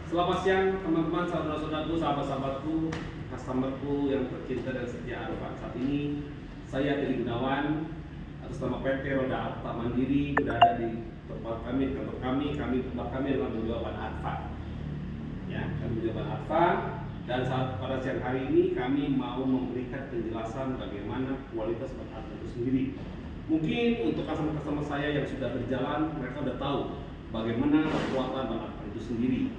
Selamat siang teman-teman, saudara-saudaraku, sahabat-sahabatku, customerku yang tercinta dan setia Arfan. Saat ini saya Teddy Gunawan atas nama PT Roda Arta Mandiri berada di tempat kami, kantor tempat kami adalah menjual ban Arfan. Ya, kami menjual ban Arfan dan pada siang hari ini kami mau memberikan penjelasan bagaimana kualitas ban Arfan itu sendiri. Mungkin untuk customer saya yang sudah berjalan, mereka sudah tahu bagaimana kekuatan ban Arfan itu sendiri.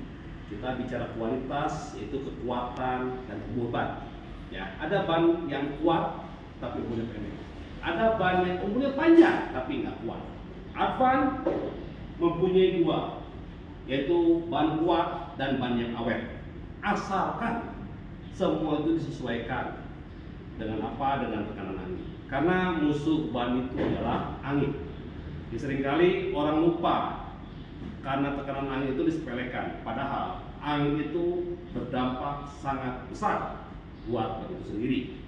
Kita bicara kualitas, yaitu kekuatan dan umur ban. Ya, ada ban yang kuat tapi umurnya pendek. Ada ban yang umurnya panjang tapi nggak kuat. Arfan mempunyai dua, yaitu ban kuat dan ban yang awet. Asalkan semua itu disesuaikan dengan apa? Dengan tekanan angin. Karena musuh ban itu adalah angin. Seringkali orang lupa karena tekanan angin itu disepelekan, padahal angin itu berdampak sangat besar buat ban itu sendiri.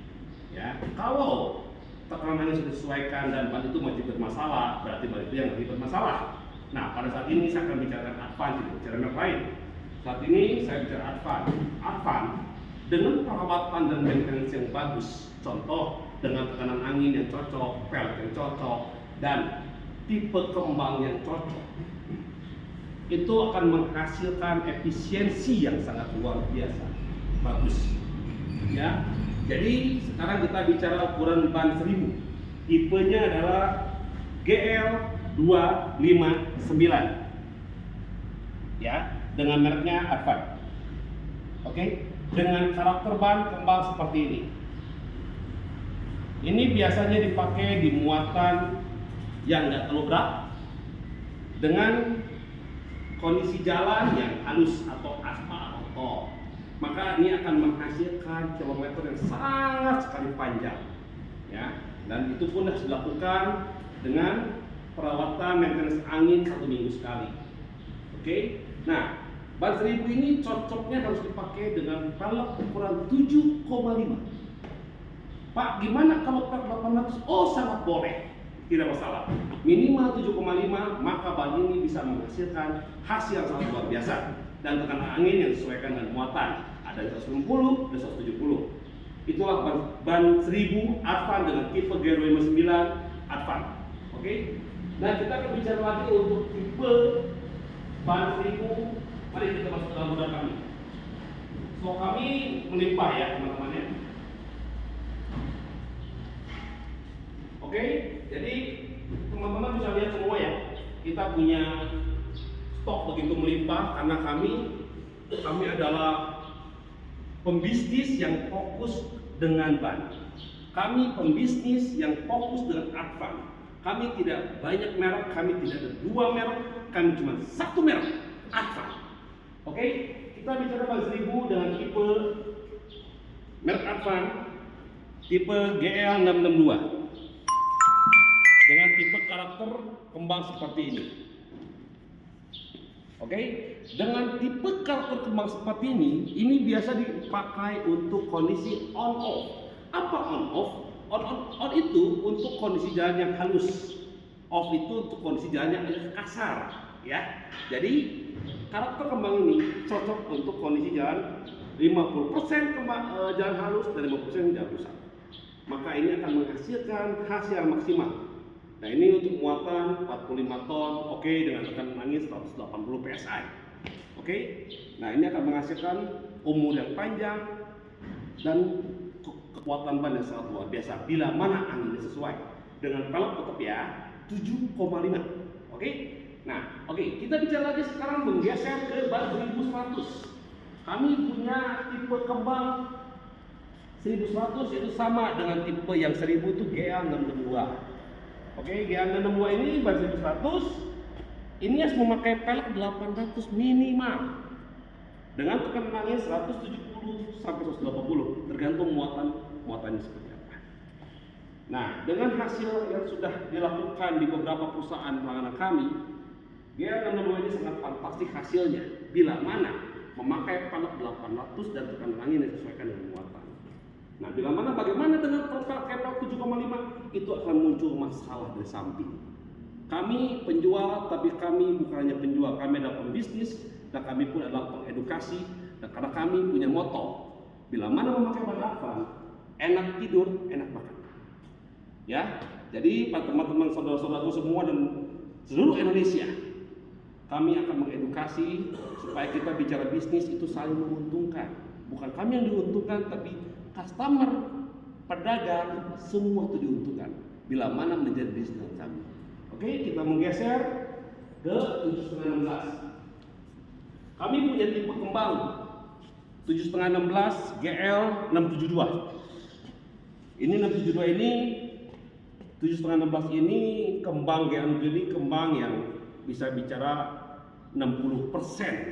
Ya, kalau tekanan angin sudah disesuaikan dan ban itu masih bermasalah, berarti ban itu yang lebih bermasalah. Nah, pada saat ini saya akan bicarakan Arfan, tidak bicara yang lain. Saat ini saya bicara Arfan. Arfan dengan perawatan dan maintenance yang bagus, contoh dengan tekanan angin yang cocok, pelek yang cocok, dan tipe kembang yang cocok, itu akan menghasilkan efisiensi yang sangat luar biasa bagus. Ya, jadi sekarang kita bicara ukuran ban 1000. Tipenya adalah GL259. Ya, dengan mereknya Arfan. Oke, dengan karakter ban kembang seperti ini. Ini biasanya dipakai di muatan yang nggak terlalu berat dengan kondisi jalan yang halus atau aspal atau tol, maka ini akan menghasilkan kilometer yang sangat sekali panjang, ya. Dan itu pun harus dilakukan dengan perawatan maintenance angin 1 minggu sekali. Oke, nah ban 1000 ini cocoknya harus dipakai dengan pelek ukuran 7,5. Pak, gimana kalau pelek 800? Oh, sangat boleh. Tidak masalah, minimal 7,5, maka ban ini bisa menghasilkan hasil yang sangat luar biasa dan tekanan angin yang disesuaikan dengan muatan, ada 190 dan 170. Itulah ban 1000 Arfan dengan tipe GL259 Arfan. Oke, nah kita akan bicara lagi untuk tipe ban 1000. Mari kita masuk ke dalam modal kami. So kami melimpah ya teman-teman ya. Oke, jadi teman-teman bisa lihat semua ya, kita punya stok begitu melimpah karena kami adalah pembisnis yang fokus dengan ban. Kami pembisnis yang fokus dengan Arfan. Kami tidak banyak merek, kami tidak ada 2 merek, kami cuma 1 merek, Arfan. Oke, kita bicara ban 1000 dengan tipe merek Arfan, tipe GL662. Dengan tipe karakter kembang seperti ini. Oke, dengan tipe karakter kembang seperti ini biasa dipakai untuk kondisi on off. Apa on off? On itu untuk kondisi jalan yang halus. Off itu untuk kondisi jalan yang agak kasar, ya. Jadi karakter kembang ini cocok untuk kondisi jalan 50% jalan halus dan 50% jalan rusak. Maka ini akan menghasilkan hasil yang maksimal. Nah, ini untuk muatan 45 ton, oke, dengan tekanan angin 180 PSI. Oke. Nah, ini akan menghasilkan umur yang panjang dan kekuatan ban yang sangat luar biasa bila mana anginnya sesuai. Dengan pelek tetap ya 7,5. Oke. Nah, oke, kita bicara lagi sekarang menggeser ke ban 1100. Kami punya tipe kembang 1100 itu sama dengan tipe yang 1000 itu GL662. Oke, GL662 ini ban 1100 ini harus memakai pelek 800 minimal dengan tekanan angin 170 sampai 180 tergantung muatannya seperti apa. Nah, dengan hasil yang sudah dilakukan di beberapa perusahaan pelanggan kami, GL662 ini sangat fantastik hasilnya bila mana memakai pelek 800 dan tekanan angin yang disesuaikan dengan muatan. Nah, bila mana bagaimana dengan pelek 7,5 itu akan muncul masalah dari samping. Kami penjual, tapi kami bukan hanya penjual, kami adalah pembisnis dan kami pun adalah pengedukasi, dan karena kami punya moto, bila mana memakai ban Advan, enak tidur, enak makan. Ya, jadi teman-teman saudara-saudaraku semua dan seluruh Indonesia, kami akan mengedukasi supaya kita bicara bisnis itu saling menguntungkan. Bukan kami yang diuntungkan, tapi customer, pedagang, semua itu diuntungkan bila mana menjadi bisnis kami. Oke, kita menggeser ke 7,5-16. Kami punya tipe kembang 7,5-16 GL 672. Ini 672 ini 7,5-16 ini kembang GL ini kembang yang bisa bicara 60%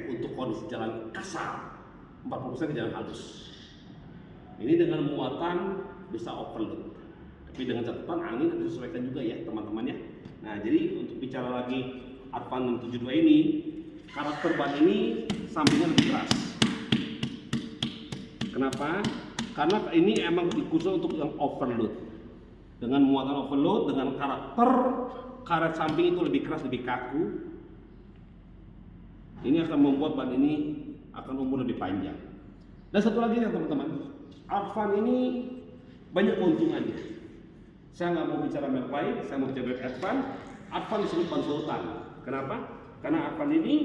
untuk kondisi jalan kasar, 40% jalan halus. Ini dengan muatan bisa overload, tapi dengan catatan angin harus disesuaikan juga ya teman-teman ya. Nah, jadi untuk bicara lagi Advan 672 ini, karakter ban ini sampingnya lebih keras. Kenapa? Karena ini emang dikhusus untuk yang overload. Dengan muatan overload, dengan karakter karet samping itu lebih keras, lebih kaku. Ini akan membuat ban ini akan umur lebih panjang. Dan satu lagi ya teman-teman, Advan ini banyak keuntungannya. Saya nggak mau bicara merek lain, saya mau bicara Advan. Advan disebut ban sultan. Kenapa? Karena Advan ini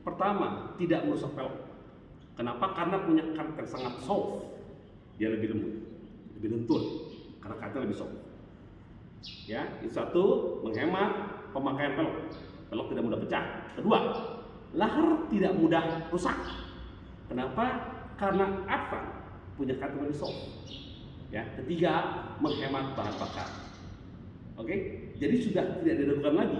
pertama tidak merusak pelek. Kenapa? Karena punya karet yang sangat soft. Dia lebih lembut, lebih lentur, karena karetnya lebih soft. Ya, itu satu, menghemat pemakaian pelek. Pelek tidak mudah pecah. Kedua, lahar tidak mudah rusak. Kenapa? Karena Advan punya karet yang lebih soft. Ya, ketiga, menghemat bahan bakar. Oke, jadi sudah tidak diragukan lagi.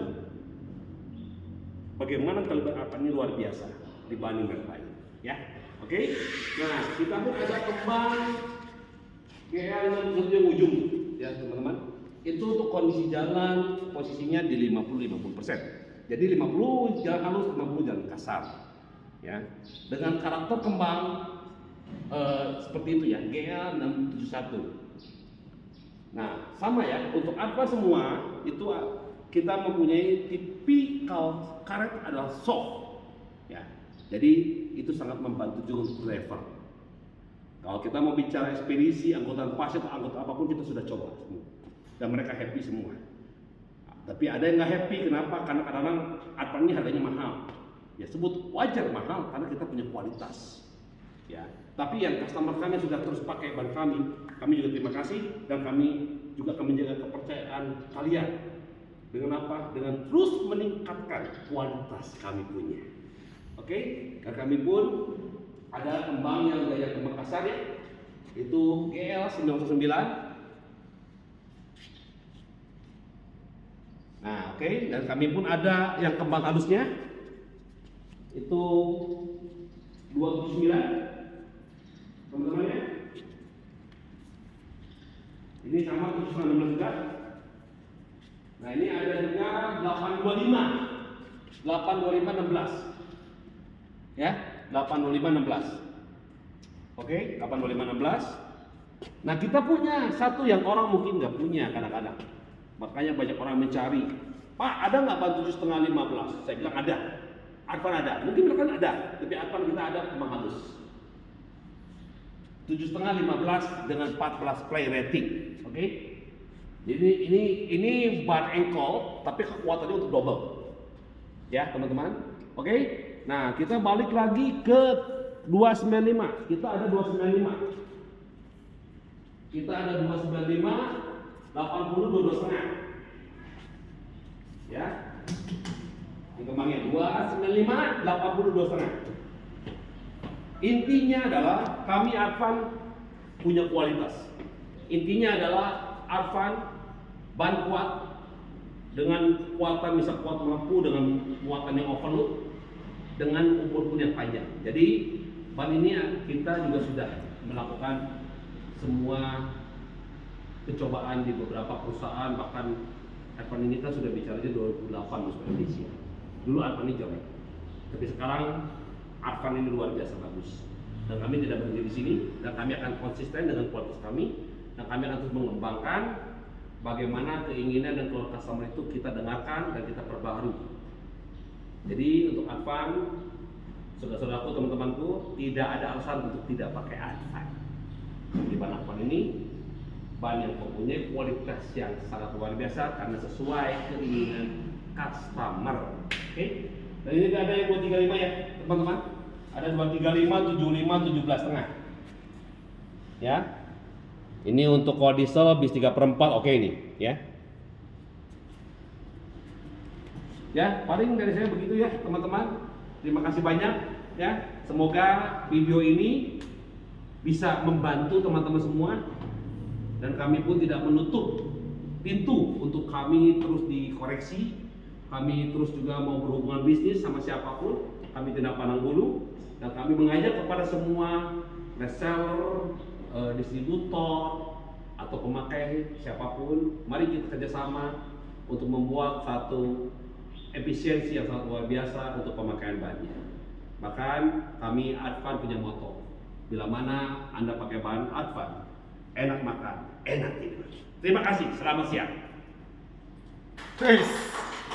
Bagaimana kelebihan Advan ini luar biasa dibanding merek lain. Ya, oke. Nah, kita pun ada kembang GL yang ujung, ya teman-teman. Itu untuk kondisi jalan posisinya di 50-50%. Jadi 50 jalan halus, 50 jalan kasar. Ya, dengan karakter kembang seperti itu ya, GL 671. Nah, sama ya, untuk Advan semua itu kita mempunyai tipikal karet adalah soft. Ya, jadi itu sangat membantu juga untuk driver. Kalau kita mau bicara ekspedisi, angkutan pasien atau angkutan apapun kita sudah coba semua, dan mereka happy semua. Tapi ada yang nggak happy, kenapa? Karena kadang-kadang Advan ini harganya mahal. Ya sebut wajar mahal karena kita punya kualitas. Ya, tapi yang customer kami sudah terus pakai ban kami juga terima kasih, dan kami juga akan menjaga kepercayaan kalian. Dengan apa? Dengan terus meningkatkan kualitas kami punya. Oke, dan kami pun ada kembang yang gaya kembang kasar ya, itu GL 909. Nah, oke, dan kami pun ada yang kembang halusnya itu 279. Teman-teman ya, ini sama 716 juga. Nah, ini ada juga 825 16 ya, 825 16. Oke, 825 16. Nah, kita punya satu yang orang mungkin nggak punya kadang-kadang, makanya banyak orang mencari, Pak ada nggak ban 7,5 15? Saya bilang ada. Advan ada, mungkin mereka ada, tapi Advan kita ada kembang halus 7,5 15 dengan 14 play rating. Oke. Jadi ini ban ankle tapi kekuatannya untuk double. Ya, teman-teman. Oke. Nah, kita balik lagi ke 295. Kita ada 295. Kita ada 295 80 22,5. Ya. Ini kembangnya 295 80 22,5. Intinya adalah kami Advan punya kualitas. Intinya adalah Advan ban kuat dengan kekuatan bisa kuat mampu dengan muatan yang overload dengan umur pun yang panjang. Jadi ban ini kita juga sudah melakukan semua pencobaan di beberapa perusahaan, bahkan Advan ini kan sudah bicara di 2008 masuk Indonesia. Dulu Advan ini jelek, tapi sekarang Advan ini luar biasa bagus, dan kami tidak berhenti di sini, dan kami akan konsisten dengan kualitas kami, dan kami akan terus mengembangkan bagaimana keinginan dan keluhan customer itu kita dengarkan dan kita perbaharui. Jadi untuk Advan Saudara-saudaraku, teman-temanku, tidak ada alasan untuk tidak pakai Advan. Di ban Advan ini ban yang mempunyai kualitas yang sangat luar biasa karena sesuai keinginan customer. Oke? Dan ini ada yang 235 ya, teman-teman. Ada 235, 75, 17,5. Ya. Ini untuk kalau diesel bis 3/4, oke ini, ya. Ya, paling dari saya begitu ya, teman-teman. Terima kasih banyak ya. Semoga video ini bisa membantu teman-teman semua, dan kami pun tidak menutup pintu untuk kami terus dikoreksi. Kami terus juga mau berhubungan bisnis sama siapapun, kami tidak pandang bulu, dan kami mengajak kepada semua reseller, distributor atau pemakai siapapun, mari kita kerjasama untuk membuat satu efisiensi yang sangat luar biasa untuk pemakaian bannya. Bahkan kami Advan punya moto, bila mana Anda pakai bahan Advan, enak makan, enak tidur. Terima kasih, selamat siang. Peace.